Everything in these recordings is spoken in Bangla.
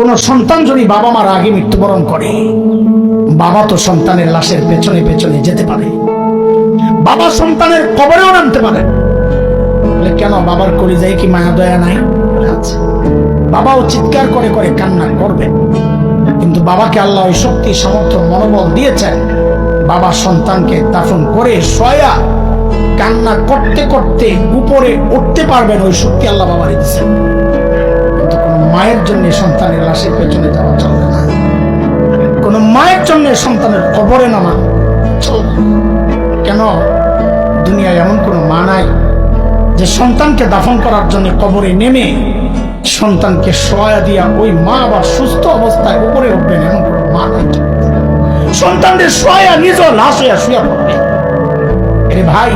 কোন সন্তান যদি বাবা মার আগে মৃত্যুবরণ করে, বাবা তো সন্তানের লাশের পেছনে পেছনে যেতে পারে, বাবা সন্তানের কবরেও নামতে পারে। কেন? বাবার কলিজায় কি মায়া দয়া নাই? আচ্ছা, বাবাও চিৎকার করে করে কান্না করবে, কিন্তু বাবাকে আল্লাহ ওই শক্তি সামর্থ্য মনোবল দিয়েছেন, বাবা সন্তানকে দাফন করে শোয়া কান্না করতে করতে উপরে উঠতে পারবেন, ওই শক্তি আল্লাহ বাবারই দিয়েছেন। কিন্তু কোন মায়ের জন্য সন্তানের লাশের পেছনে যাওয়া চলবে না, কোন মায়ের জন্য সন্তানের কবরে নামা চলবে না। কেন? দুনিয়ায় এমন কোন মা নাই যে সন্তানকে দাফন করার জন্য কবরে নেমে সন্তানকে শোয়া দিয়া ওই মা আবার সুস্থ অবস্থায় উপরে উঠবেন, এমন কোন মা নাই। সন্তানদের শোয়া নিজ লাশ হইয়া শুয়া পড়বে। আরে ভাই,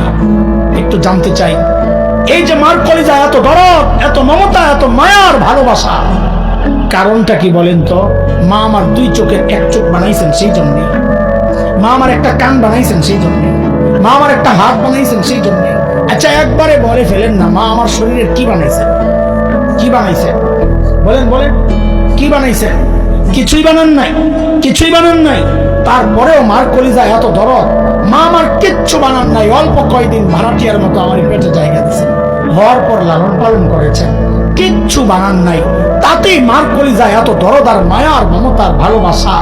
একটু জানতে চাই, এই যে মার কলিজা এত দরদ, এত মমতা, এত মায়ার ভালোবাসা, কারণটা কি বলেন তো? মা আমার দুই চোখের এক চোখ বানাইছেন সেই জন্যে, মা আমার একটা কান বানাইছেন সেই জন্যে, মা আমার একটা হাত বানাইছেন সেই জন্যে। আচ্ছা, একবারে বলে ফেলেন না, মা আমার শরীরের কি বানাইছেন? কি বানাইছেন? বলেন বলেন, কি বানাইছেন? কিছুই বানান নাই, কিছুই বানান নাই। তারপরেও মার কলিজা এত দরদ, মা আমার কিচ্ছু বানান নাই, অল্প কয়দিন ভাড়াটিয়ার মতো আমার পেটে জায়গা দিয়েছেন, হওয়ার পর লালন পালন করেছেন, কিচ্ছু বানান নাই, তাতেই মার কলিজা এত দরদ আর মায়ার মমতার ভালোবাসা,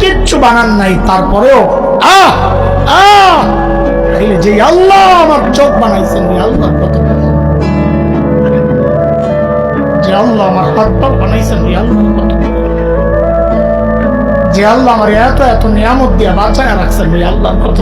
কিচ্ছু বানান নাই। তারপরেও যে আল্লাহ আমার চোখ বানাইছেন, আল্লাহ কত, যে আল্লাহ আমার হাত পা বানাইছেন, আল্লাহ কত, যে আল্লাহ আমার এত এত নিয়ামত দিয়ে বাঁচায় রাখছেন, আল্লাহ কত।